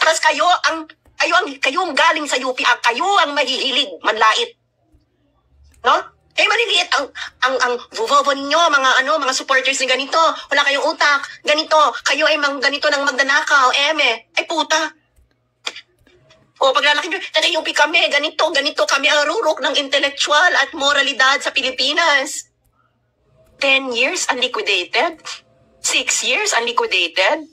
Tapos kayo ang galing sa UP, kayo ang mahihilig manlait. No? Eh maliliit ang vovo ninyo, mga supporters ni ganito. Wala kayong utak, ganito. Kayo ay ganito ng magdanakaw, ay puta. O paglalaki nyo, UP kami, ganito kami ang rurok ng intellectual at moralidad sa Pilipinas. 10 years unliquidated? 6 years unliquidated?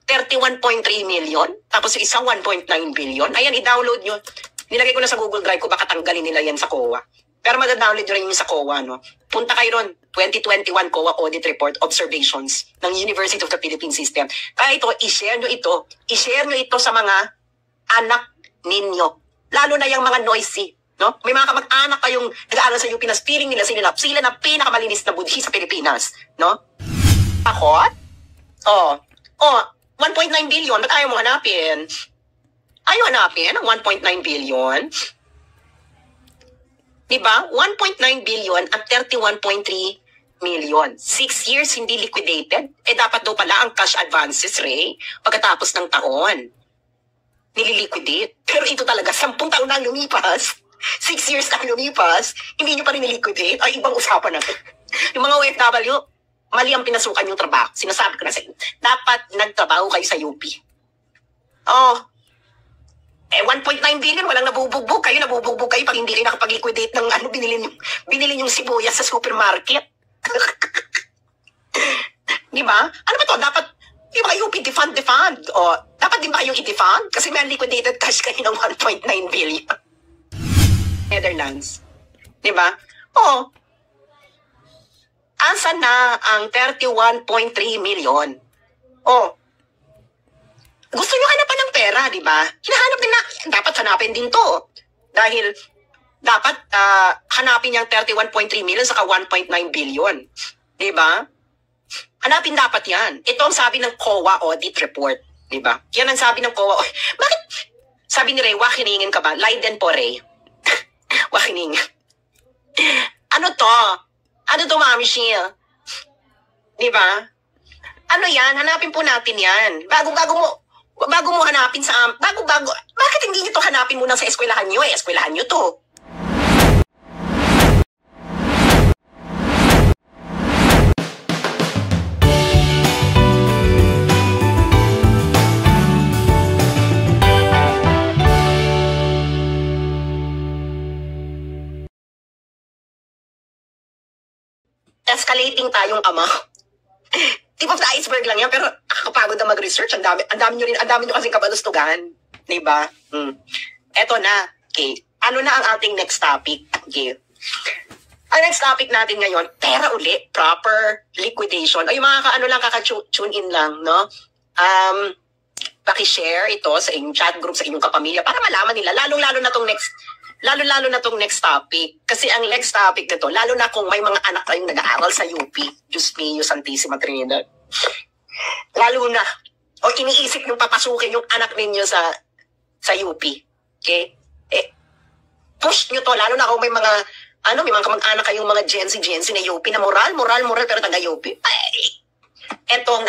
31.3 million? Tapos yung isang 1.9 billion? Ayan, i-download nyo. Nilagay ko na sa Google Drive ko, baka tanggalin nila yan sa COA. Pero mag-download nyo rin yung sa COA, no? Punta kayo ron, 2021 COA Audit Report Observations ng University of the Philippine System. Kaya ito, i-share nyo ito sa mga anak ninyo. Lalo na yung mga noisy, no? May mga kamag-anak kayong nag-aaral sa UP na feeling nila sila na pinakamalinis na budhi sa Pilipinas, no? Ako? 1.9 billion, ba't ayaw mo hanapin? Ayaw hanapin ang 1.9 billion? Diba? 1.9 billion at 31.3 million. 6 years hindi liquidated. Dapat daw pala ang cash advances, Ray, pagkatapos ng taon. Nililiquidate. Pero ito talaga, 10 taon na lumipas. 6 years na lumipas, hindi nyo pa rin niliquidate. Ay, ibang usapan na. Yung mga OFW, mali ang pinasukan yung trabaho. Sinasabi ko na sa inyo, dapat nagtrabaho kayo sa UP. 1.9 billion, walang nabubugbog. Kayo nabubugbog kayo pag hindi rin nakapag-liquidate ng binili yung sibuyas sa supermarket. Di ba? Ano ba to? Dapat, di ba UP defund? Dapat din ba kayong i-defund? Kasi may unliquidated cash kayo ng 1.9 billion. Netherlands. Di ba? Asan na ang 31.3 million? Gusto nyo hanapan ng pera, di ba? Hinahanap din na, dapat hanapin din to. Dahil, dapat hanapin yung 31.3 million saka 1.9 billion. Di ba? Hanapin dapat yan. Ito ang sabi ng COA Audit Report. Di ba? Yan ang sabi ng COA. Bakit? Sabi ni Ray, wakiningin ka ba? Leiden po, Ray. Wakiningin. Ano to, Mami Sheila? Di ba? Ano yan? Hanapin po natin yan. Bago mo hanapin bakit hindi nyo to hanapin muna sa eskwelahan nyo? Eskwelahan nyo to. Escalating tayong ama. Tip of the iceberg lang yan, pero nakakapagod na mag-research. Ang dami nyo kasing kabalustugan. Diba? Eto na. Okay. Ano na ang ating next topic? Okay. Ang next topic natin ngayon, pera uli. Proper liquidation. Ay, mga kaka-tune in lang, no? Paki-share ito sa inyong chat group, sa inyong kapamilya, para malaman nila, lalo-lalo na tong next topic. Kasi ang next topic na to, lalo na kung may mga anak kayong nag-aaral sa UP, Diyos mio, Santissima Trinidad. Lalo na, o iniisip yung papasukin yung anak ninyo sa UP. Okay? Push nyo to, lalo na kung may mga, may mga kamag-anak kayong mga Gen Z na UP na moral, pero taga UP. Etong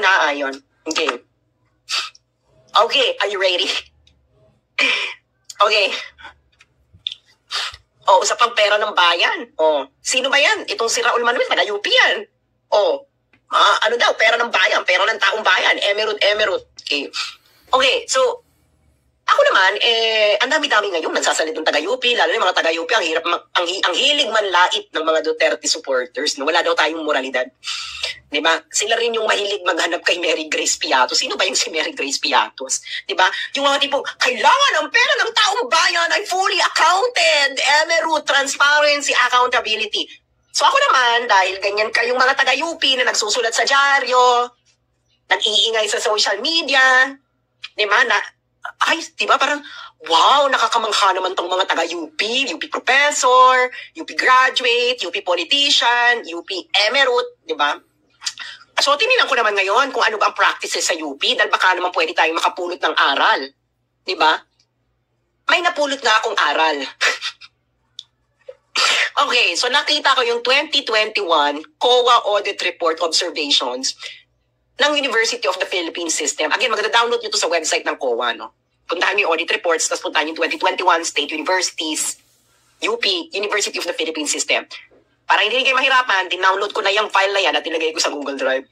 naayon. Okay. Okay, are you ready? Okay. Usapang pera ng bayan. Sino ba yan? Itong si Raul Manuel, taga-UP yan. Ano daw? Pera ng bayan, pera ng taong bayan. Emerald. Okay, so, ako naman, ang dami-dami ngayon nagsasalita ng taga-UP, lalo na yung mga taga-UP, ang hilig manlait ng mga Duterte supporters. No? Wala daw tayong moralidad. Diba? Sila rin yung mahilig maghanap kay Mary Grace Piatos. Sino ba yung si Mary Grace Piatos? Diba? Yung mga tipong, kailangan ang pera ng taong bayan ay fully accounted. Emerald, transparency, accountability. So ako naman, dahil ganyan kayong mga taga-UP na nagsusulat sa dyaryo, nag-iingay sa social media, diba? Diba? Parang, wow, nakakamangha naman tong mga taga-UP, UP professor, UP graduate, UP politician, UP emerald, diba? So, tininan ko naman ngayon kung ano ba ang practices sa UP dahil baka naman pwede tayong makapulot ng aral. Diba? May napulot na akong aral. Okay, so nakita ko yung 2021 COA Audit Report Observations. ng University of the Philippines System. Again, magda-download nyo to sa website ng COA, no? Puntahan nyo yung audit reports, tapos puntahan yung 2021 State Universities, UP, University of the Philippines System. Para hindi kayo mahirapan, dinownload ko na yung file na yan at nilagay ko sa Google Drive.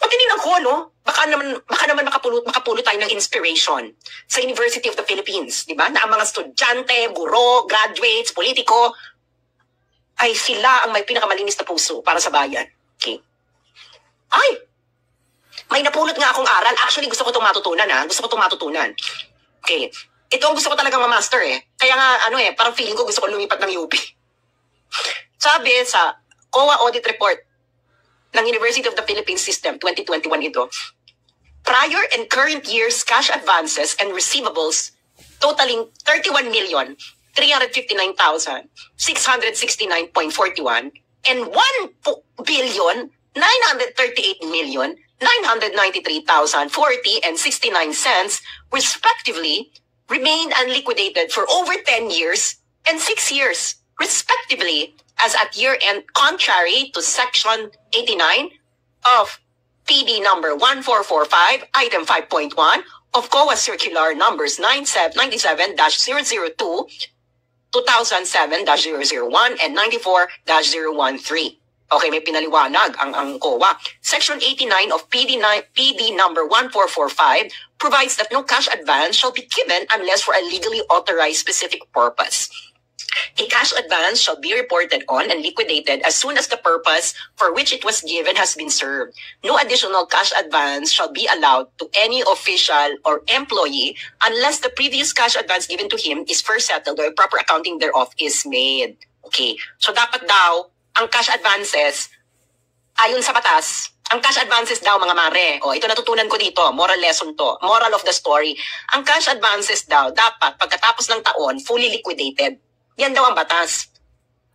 At tininan ko, no? Baka naman makapulot tayo ng inspiration sa University of the Philippines, di ba? Na ang mga estudyante, guro, graduates, politiko, ay sila ang may pinakamalinis na puso para sa bayan. Okay? Ay! May napulot nga akong aral. Actually, gusto ko itong matutunan, ha? Gusto ko itong matutunan. Okay. Ito ang gusto ko talagang ma-master, eh. Kaya nga, parang feeling ko gusto ko lumipat ng UP. Sabi sa COA Audit Report ng University of the Philippines System 2021 ito, prior and current years cash advances and receivables totaling 31,359,669.41 and 1,938,993,040 and 69 cents respectively remained unliquidated for over 10 years and 6 years respectively as at year-end, contrary to Section 89 of PD number 1445, item 5.1 of COA Circular numbers 97-002, 2007-001, and 94-013. Okay, may pinaliwanag ang COA. Section 89 of PD number 1445 provides that no cash advance shall be given unless for a legally authorized specific purpose. A cash advance shall be reported on and liquidated as soon as the purpose for which it was given has been served. No additional cash advance shall be allowed to any official or employee unless the previous cash advance given to him is first settled or a proper accounting thereof is made. Okay, so dapat daw, ang cash advances, ayon sa batas, ang cash advances daw mga mare, ito natutunan ko dito, moral lesson to, moral of the story, ang cash advances daw dapat pagkatapos ng taon fully liquidated. Yan daw ang batas.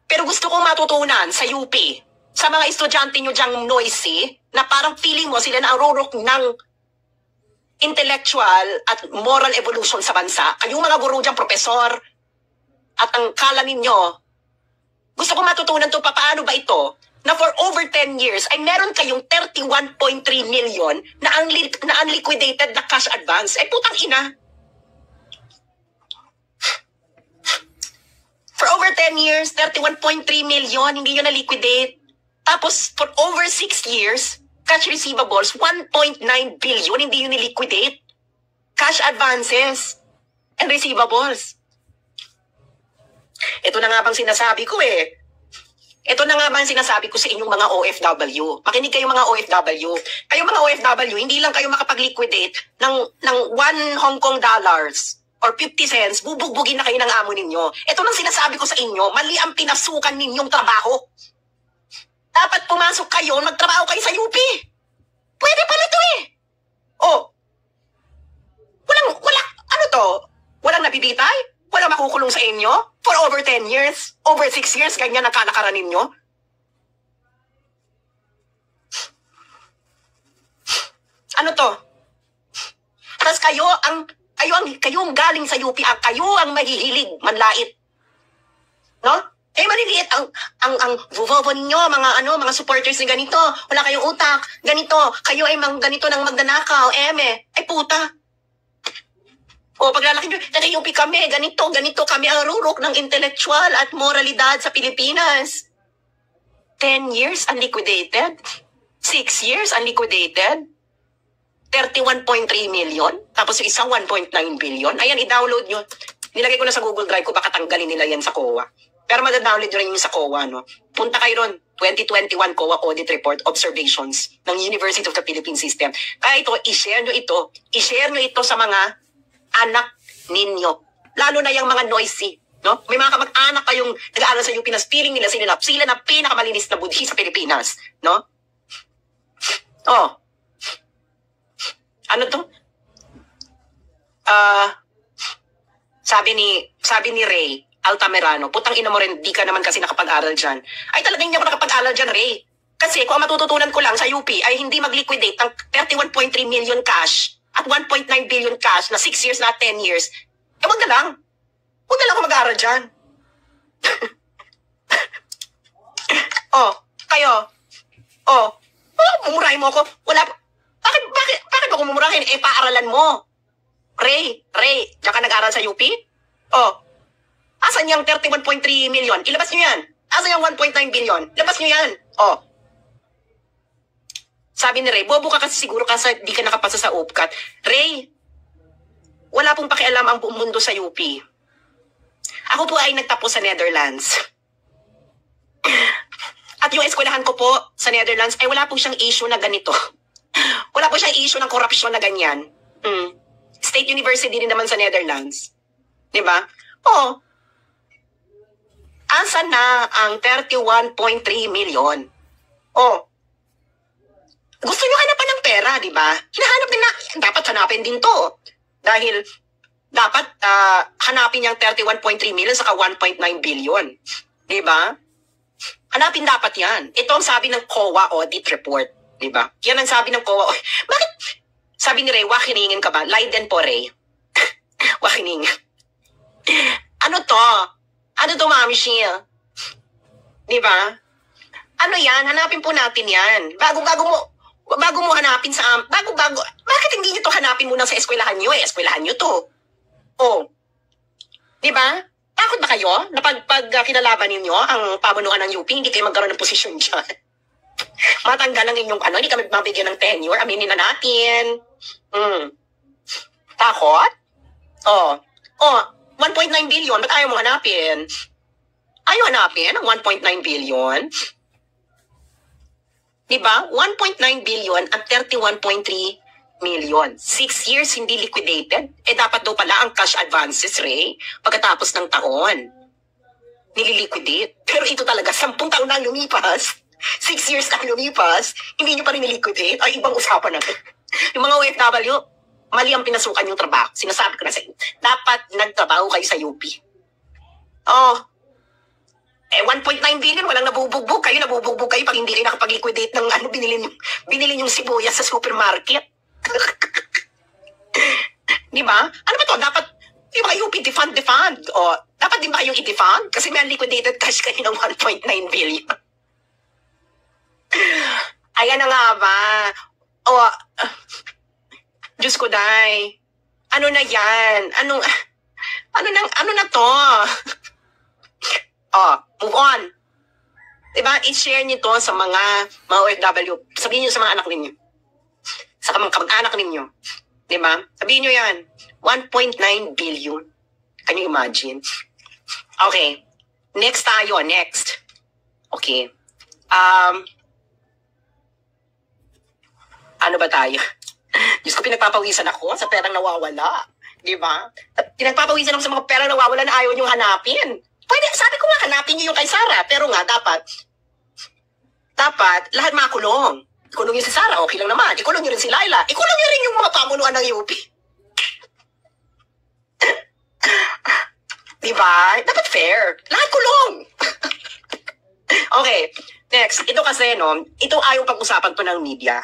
Pero gusto kong matutunan sa UP, sa mga estudyante nyo dyang noisy, na parang feeling mo sila na ang rurok ng intellectual at moral evolution sa bansa. Kayong mga guru dyang profesor, at ang kala ninyo, gusto kong matutunan to, paano ba ito, na for over 10 years, ay meron kayong 31.3 million na unliquidated na cash advance. Eh putang ina. For over 10 years, 31.3 million, hindi yun na-liquidate. Tapos, for over 6 years, cash receivables, 1.9 billion, hindi yun ni-liquidate. Cash advances and receivables. Ito na nga bang sinasabi ko eh. Ito na nga bang sinasabi ko sa inyong mga OFW. Makinig kayong mga OFW. Kayong mga OFW, hindi lang kayo makapag-liquidate ng 1 Hong Kong dollars or 50 cents, bubugbugin na kayo ng amo ninyo. Ito lang sinasabi ko sa inyo, mali ang pinasukan ninyong trabaho. Dapat pumasok kayo, magtrabaho kayo sa UP. Pwede pala ito eh. Walang nabibitay? Walang makukulong sa inyo? For over 10 years? Over 6 years, ganyan ang kalakaran ninyo? Ano to? Tapos kayo ang galing sa UP, kayo ang mahihilig, manlait. No? Maliliit ang vuvovo ninyo, mga supporters ni ganito, wala kayong utak, ganito, kayo ay ganito ng magnanakaw, ay puta. Paglalaki nyo, UP kami, ganito kami ang rurok ng intellectual at moralidad sa Pilipinas. 10 years unliquidated? 6 years unliquidated? 31.3 million, tapos yung isang 1.9 billion. Ayan, i-download nyo. Nilagay ko na sa Google Drive ko, baka tanggalin nila yan sa COA. Pero madadownload nyo rin yung sa COA, no? Punta kayo ron, 2021 COA Audit Report Observations ng University of the Philippines System. Kaya ito, i-share nyo ito sa mga anak ninyo. Lalo na yung mga noisy, no? May mga kamag-anak kayong nag-aaral sa UP na feeling nila sila na pinakamalinis na budhi sa Pilipinas, no? Ano to? Sabi ni Ray Altamirano, putang ina mo rin, di ka naman kasi nakapag-aral dyan. Ay talagang hindi ako nakapag-aral dyan, Ray. Kasi kung ang matututunan ko lang sa UP ay hindi mag-liquidate ng 31.3 million cash at 1.9 billion cash na 6 years na 10 years, wag na lang. Wag na lang ako mag-aral dyan. Kayo. Oh, mumurahin mo ako. Bakit ako mumurahin? Eh, paaralan mo. Ray, diyan ka nag-aral sa UP? Oh, asan yung 31.3 million? Ilabas nyo yan. Asan yung 1.9 billion? Ilabas nyo yan. Oh. Sabi ni Ray, bobo ka kasi siguro kasi di ka nakapasa sa UPCAT. Ray, wala pong pakialam ang buong mundo sa UP. Ako po ay nagtapos sa Netherlands. At yung eskwelahan ko po sa Netherlands ay wala po siyang issue na ganito. Wala po siyang issue ng korupsyon na ganyan. State University din naman sa Netherlands. Diba? Oh. Asan na ang 31.3 million? Oh. Gusto nyo hanapan ng pera, di ba? Hinahanap din na, dapat hanapin din to. Dahil, dapat hanapin yung 31.3 million saka 1.9 billion. Di ba? Hanapin dapat yan. Ito ang sabi ng COA audit report. Di ba? Yan ang sabi ng COA. Bakit? Sabi ni Ray, wakiningin ka ba? Leiden po, Ray. Wakiningin. Ano to? Ano to, Mami Shia? Di ba? Ano yan? Hanapin po natin yan. Bago mo hanapin sa... Bakit hindi nyo to hanapin muna sa eskwelahan nyo? Eskwelahan nyo to. Oh. Di ba? Takot ba kayo na pag kinalaban ninyo ang pamunuan ng UP, hindi kayo magkaroon ng posisyon dyan? Matanggal ang inyong hindi kami mabigyan ng tenure, aminin na natin. Takot? Oh. 1.9 billion, ba't ayaw mo hanapin? Ayaw hanapin ang 1.9 billion? Diba? 1.9 billion at 31.3 million. 6 years hindi liquidated. Eh dapat daw pala ang cash advances, Ray, pagkatapos ng taon. Nililiquidate. Pero ito talaga, 10 taon na lumipas. 6 years na lumipas, hindi nyo pa rin niliquidate. Ay, ibang usapan na to. Yung mga OFW, mali ang pinasukan yung trabaho. Sinasabi ko na sa inyo, dapat nagtrabaho kayo sa UP. Oh, 1.9 billion, walang nabubugbog. Kayo nabubugbog kayo pag hindi kayo nakapag-liquidate ng binili yung sibuyas sa supermarket. Di ba? Ano ba to? Dapat, yung mga UP, defund. O, dapat din ba kayong i-defund? Kasi may unliquidated cash kayo ng 1.9 billion. Ayan na nga ba? O, Diyos ko, day. Ano na yan? Ano na to? Move on. Diba? I-share nyo to sa mga OFW. Sabihin nyo sa mga anak ninyo. Sa kamag-anak ninyo. Diba? Sabihin nyo yan. 1.9 billion. Can you imagine? Okay. Next tayo. Next. Okay. Ano ba tayo? Diyos ko, pinagpapawisan ako sa perang nawawala. Diba? At pinagpapawisan ako sa mga perang nawawala na ayaw nyo hanapin. Pwede, sabi ko nga, hanapin niyo yung kay Sarah. Pero nga, dapat, lahat makulong. Ikulong niyo si Sarah, okay lang naman. Ikulong niyo rin si Laila. Ikulong niyo rin yung mga pamunuan ng UP. Diba? Dapat fair. Lahat kulong. Okay, next. Ito kasi, ito ayaw pag-usapan to ng media.